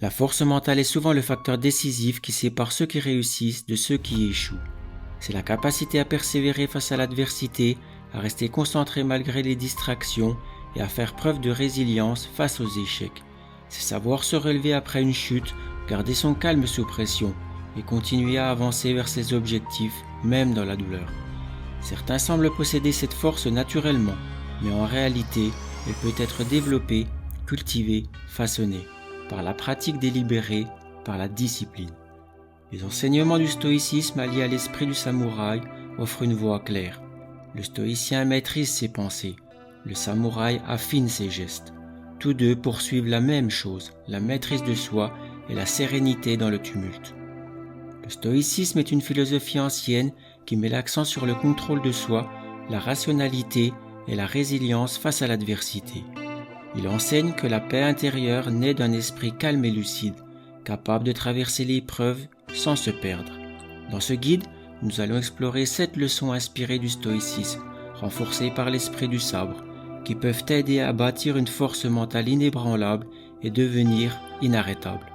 La force mentale est souvent le facteur décisif qui sépare ceux qui réussissent de ceux qui échouent. C'est la capacité à persévérer face à l'adversité, à rester concentré malgré les distractions et à faire preuve de résilience face aux échecs. C'est savoir se relever après une chute, garder son calme sous pression et continuer à avancer vers ses objectifs, même dans la douleur. Certains semblent posséder cette force naturellement, mais en réalité, elle peut être développée, cultivée, façonnée, par la pratique délibérée, par la discipline. Les enseignements du stoïcisme alliés à l'esprit du samouraï offrent une voie claire. Le stoïcien maîtrise ses pensées, le samouraï affine ses gestes. Tous deux poursuivent la même chose, la maîtrise de soi et la sérénité dans le tumulte. Le stoïcisme est une philosophie ancienne qui met l'accent sur le contrôle de soi, la rationalité et la résilience face à l'adversité. Il enseigne que la paix intérieure naît d'un esprit calme et lucide, capable de traverser l'épreuve sans se perdre. Dans ce guide, nous allons explorer 7 leçons inspirées du stoïcisme, renforcées par l'esprit du sabre, qui peuvent t'aider à bâtir une force mentale inébranlable et devenir inarrêtable.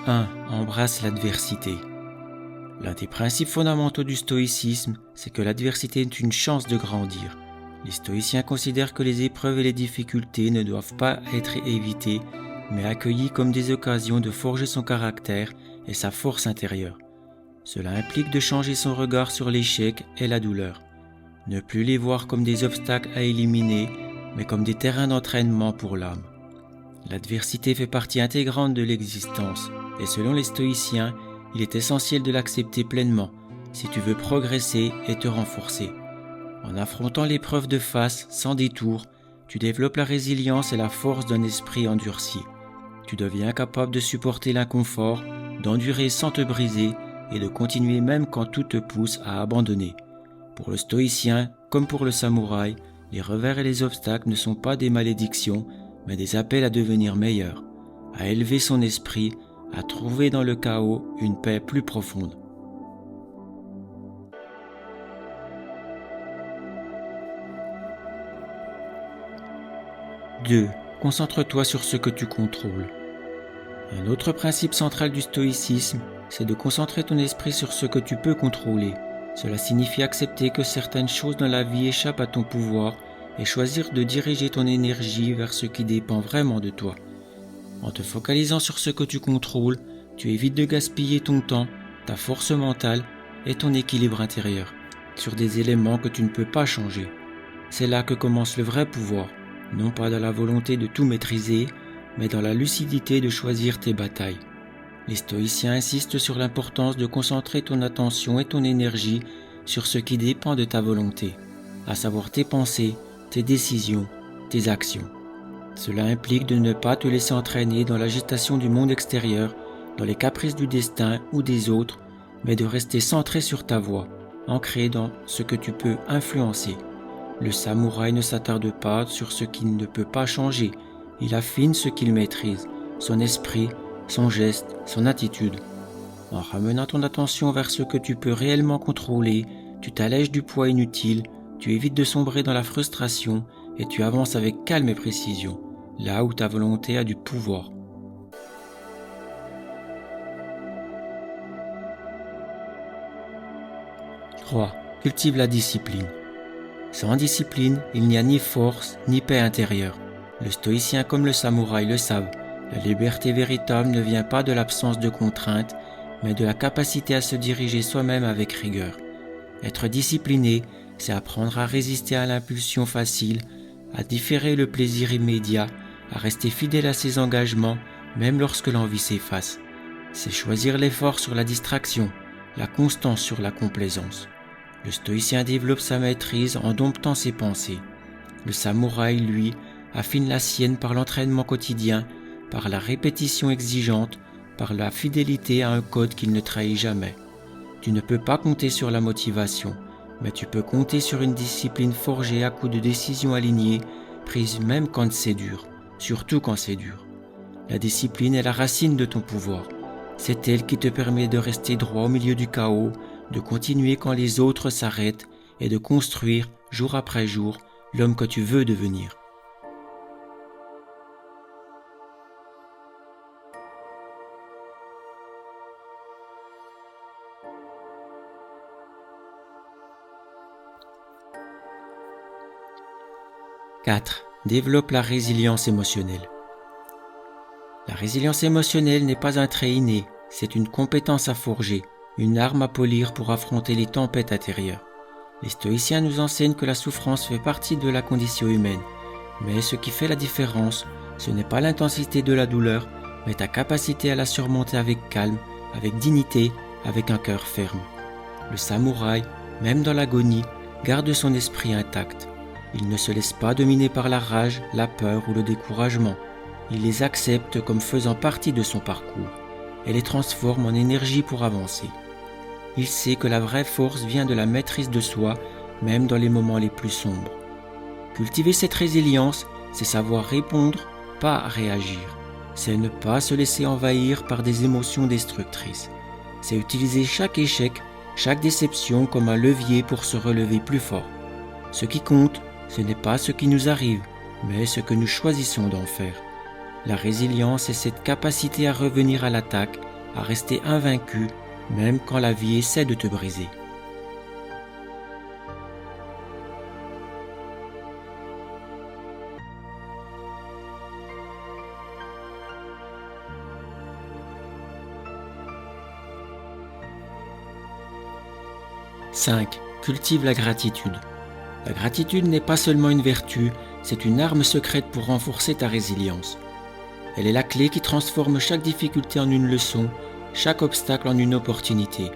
« 1. Embrasse l'adversité. L'un des principes fondamentaux du stoïcisme, c'est que l'adversité est une chance de grandir. Les stoïciens considèrent que les épreuves et les difficultés ne doivent pas être évitées, mais accueillies comme des occasions de forger son caractère et sa force intérieure. Cela implique de changer son regard sur l'échec et la douleur. Ne plus les voir comme des obstacles à éliminer, mais comme des terrains d'entraînement pour l'âme. L'adversité fait partie intégrante de l'existence, et selon les stoïciens, il est essentiel de l'accepter pleinement si tu veux progresser et te renforcer. En affrontant l'épreuve de face, sans détour, tu développes la résilience et la force d'un esprit endurci. Tu deviens capable de supporter l'inconfort, d'endurer sans te briser et de continuer même quand tout te pousse à abandonner. Pour le stoïcien, comme pour le samouraï, les revers et les obstacles ne sont pas des malédictions, mais des appels à devenir meilleur, à élever son esprit, à trouver dans le chaos une paix plus profonde. « 2. Concentre-toi sur ce que tu contrôles. Un autre principe central du stoïcisme, c'est de concentrer ton esprit sur ce que tu peux contrôler. Cela signifie accepter que certaines choses dans la vie échappent à ton pouvoir et choisir de diriger ton énergie vers ce qui dépend vraiment de toi. En te focalisant sur ce que tu contrôles, tu évites de gaspiller ton temps, ta force mentale et ton équilibre intérieur sur des éléments que tu ne peux pas changer. C'est là que commence le vrai pouvoir, non pas dans la volonté de tout maîtriser, mais dans la lucidité de choisir tes batailles. Les stoïciens insistent sur l'importance de concentrer ton attention et ton énergie sur ce qui dépend de ta volonté, à savoir tes pensées, tes décisions, tes actions. Cela implique de ne pas te laisser entraîner dans l'agitation du monde extérieur, dans les caprices du destin ou des autres, mais de rester centré sur ta voie, ancré dans ce que tu peux influencer. Le samouraï ne s'attarde pas sur ce qu'il ne peut pas changer, il affine ce qu'il maîtrise, son esprit, son geste, son attitude. En ramenant ton attention vers ce que tu peux réellement contrôler, tu t'allèges du poids inutile, tu évites de sombrer dans la frustration et tu avances avec calme et précision, là où ta volonté a du pouvoir. « 3. Cultive la discipline. Sans discipline, il n'y a ni force ni paix intérieure. Le stoïcien comme le samouraï le savent, la liberté véritable ne vient pas de l'absence de contraintes, mais de la capacité à se diriger soi-même avec rigueur. Être discipliné, c'est apprendre à résister à l'impulsion facile, à différer le plaisir immédiat, à rester fidèle à ses engagements, même lorsque l'envie s'efface. C'est choisir l'effort sur la distraction, la constance sur la complaisance. Le stoïcien développe sa maîtrise en domptant ses pensées. Le samouraï, lui, affine la sienne par l'entraînement quotidien, par la répétition exigeante, par la fidélité à un code qu'il ne trahit jamais. Tu ne peux pas compter sur la motivation, mais tu peux compter sur une discipline forgée à coups de décisions alignées, prises même quand c'est dur, surtout quand c'est dur. La discipline est la racine de ton pouvoir. C'est elle qui te permet de rester droit au milieu du chaos, de continuer quand les autres s'arrêtent et de construire, jour après jour, l'homme que tu veux devenir. « 4. Développe la résilience émotionnelle. La résilience émotionnelle n'est pas un trait inné, c'est une compétence à forger, une arme à polir pour affronter les tempêtes intérieures. Les stoïciens nous enseignent que la souffrance fait partie de la condition humaine, mais ce qui fait la différence, ce n'est pas l'intensité de la douleur, mais ta capacité à la surmonter avec calme, avec dignité, avec un cœur ferme. Le samouraï, même dans l'agonie, garde son esprit intact. Il ne se laisse pas dominer par la rage, la peur ou le découragement. Il les accepte comme faisant partie de son parcours et les transforme en énergie pour avancer. Il sait que la vraie force vient de la maîtrise de soi, même dans les moments les plus sombres. Cultiver cette résilience, c'est savoir répondre, pas réagir. C'est ne pas se laisser envahir par des émotions destructrices. C'est utiliser chaque échec, chaque déception comme un levier pour se relever plus fort. Ce qui compte, ce n'est pas ce qui nous arrive, mais ce que nous choisissons d'en faire. La résilience est cette capacité à revenir à l'attaque, à rester invaincu, même quand la vie essaie de te briser. « 5. Cultive la gratitude. La gratitude n'est pas seulement une vertu, c'est une arme secrète pour renforcer ta résilience. Elle est la clé qui transforme chaque difficulté en une leçon, chaque obstacle en une opportunité.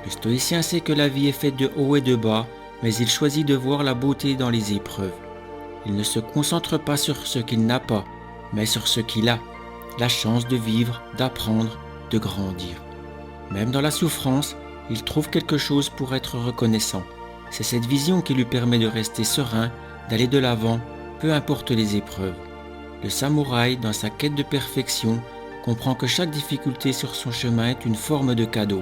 Le stoïcien sait que la vie est faite de hauts et de bas, mais il choisit de voir la beauté dans les épreuves. Il ne se concentre pas sur ce qu'il n'a pas, mais sur ce qu'il a, la chance de vivre, d'apprendre, de grandir. Même dans la souffrance, il trouve quelque chose pour être reconnaissant. C'est cette vision qui lui permet de rester serein, d'aller de l'avant, peu importe les épreuves. Le samouraï, dans sa quête de perfection, comprend que chaque difficulté sur son chemin est une forme de cadeau.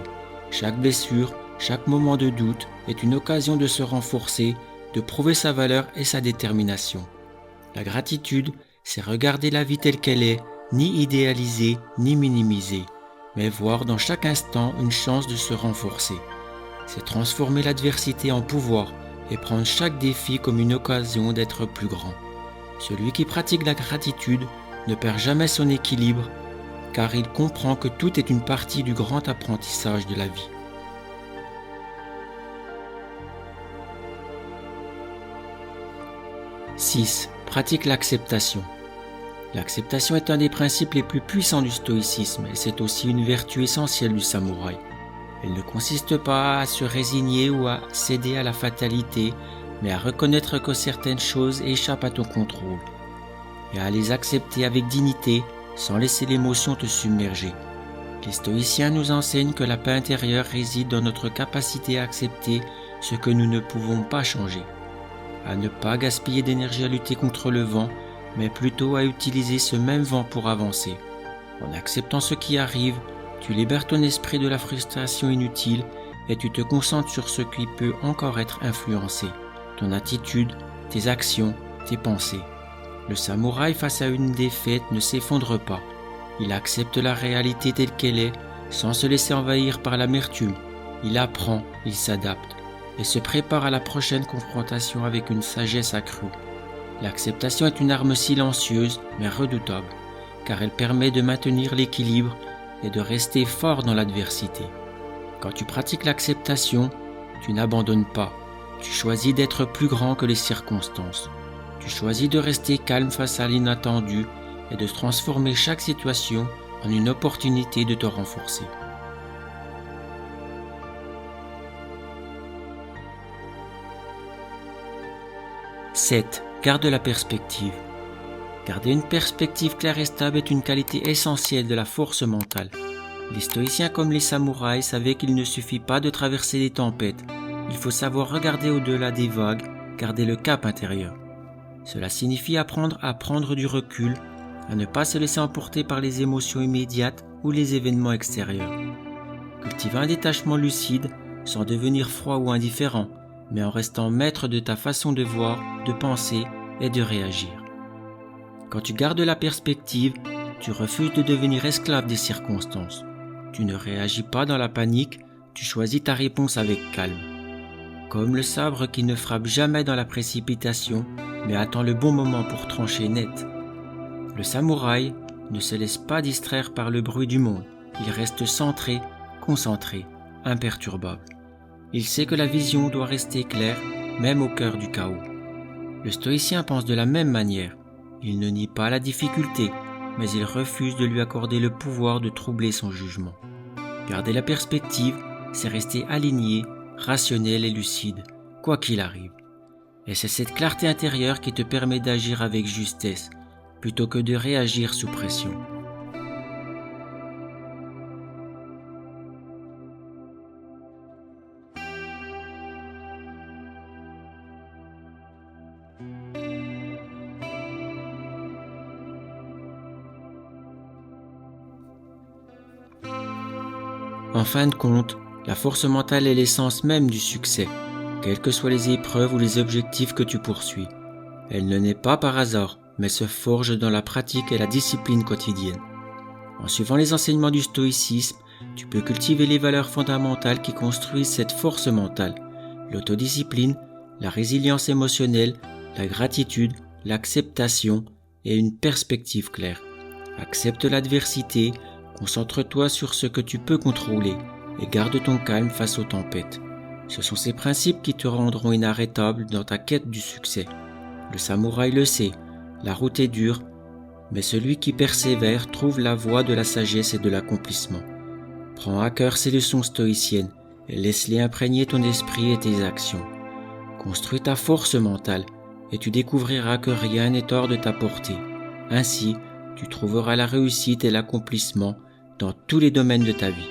Chaque blessure, chaque moment de doute est une occasion de se renforcer, de prouver sa valeur et sa détermination. La gratitude, c'est regarder la vie telle qu'elle est, ni idéaliser, ni minimiser, mais voir dans chaque instant une chance de se renforcer. C'est transformer l'adversité en pouvoir et prendre chaque défi comme une occasion d'être plus grand. Celui qui pratique la gratitude ne perd jamais son équilibre, car il comprend que tout est une partie du grand apprentissage de la vie. « 6. Pratique l'acceptation. L'acceptation est un des principes les plus puissants du stoïcisme et c'est aussi une vertu essentielle du samouraï. Elle ne consiste pas à se résigner ou à céder à la fatalité, mais à reconnaître que certaines choses échappent à ton contrôle et à les accepter avec dignité sans laisser l'émotion te submerger. Les stoïciens nous enseignent que la paix intérieure réside dans notre capacité à accepter ce que nous ne pouvons pas changer, à ne pas gaspiller d'énergie à lutter contre le vent, mais plutôt à utiliser ce même vent pour avancer. En acceptant ce qui arrive, tu libères ton esprit de la frustration inutile et tu te concentres sur ce qui peut encore être influencé, ton attitude, tes actions, tes pensées. Le samouraï face à une défaite ne s'effondre pas. Il accepte la réalité telle qu'elle est, sans se laisser envahir par l'amertume. Il apprend, il s'adapte et se prépare à la prochaine confrontation avec une sagesse accrue. L'acceptation est une arme silencieuse mais redoutable, car elle permet de maintenir l'équilibre et de rester fort dans l'adversité. Quand tu pratiques l'acceptation, tu n'abandonnes pas. Tu choisis d'être plus grand que les circonstances. Tu choisis de rester calme face à l'inattendu et de transformer chaque situation en une opportunité de te renforcer. « 7. Garde la perspective. Garder une perspective claire et stable est une qualité essentielle de la force mentale. Les stoïciens comme les samouraïs savaient qu'il ne suffit pas de traverser les tempêtes. Il faut savoir regarder au-delà des vagues, garder le cap intérieur. Cela signifie apprendre à prendre du recul, à ne pas se laisser emporter par les émotions immédiates, ou les événements extérieurs. Cultive un détachement lucide sans devenir froid ou indifférent, mais en restant maître de ta façon de voir, de penser et de réagir. Quand tu gardes la perspective, tu refuses de devenir esclave des circonstances. Tu ne réagis pas dans la panique, tu choisis ta réponse avec calme. Comme le sabre qui ne frappe jamais dans la précipitation, mais attend le bon moment pour trancher net. Le samouraï ne se laisse pas distraire par le bruit du monde. Il reste centré, concentré, imperturbable. Il sait que la vision doit rester claire, même au cœur du chaos. Le stoïcien pense de la même manière. Il ne nie pas la difficulté, mais il refuse de lui accorder le pouvoir de troubler son jugement. Garder la perspective, c'est rester aligné, rationnel et lucide, quoi qu'il arrive. Et c'est cette clarté intérieure qui te permet d'agir avec justesse, plutôt que de réagir sous pression. En fin de compte, la force mentale est l'essence même du succès, quelles que soient les épreuves ou les objectifs que tu poursuis. Elle ne naît pas par hasard, mais se forge dans la pratique et la discipline quotidienne. En suivant les enseignements du stoïcisme, tu peux cultiver les valeurs fondamentales qui construisent cette force mentale, l'autodiscipline, la résilience émotionnelle, la gratitude, l'acceptation et une perspective claire. Accepte l'adversité, concentre-toi sur ce que tu peux contrôler et garde ton calme face aux tempêtes. Ce sont ces principes qui te rendront inarrêtable dans ta quête du succès. Le samouraï le sait, la route est dure, mais celui qui persévère trouve la voie de la sagesse et de l'accomplissement. Prends à cœur ces leçons stoïciennes et laisse-les imprégner ton esprit et tes actions. Construis ta force mentale et tu découvriras que rien n'est hors de ta portée. Ainsi, tu trouveras la réussite et l'accomplissement dans tous les domaines de ta vie.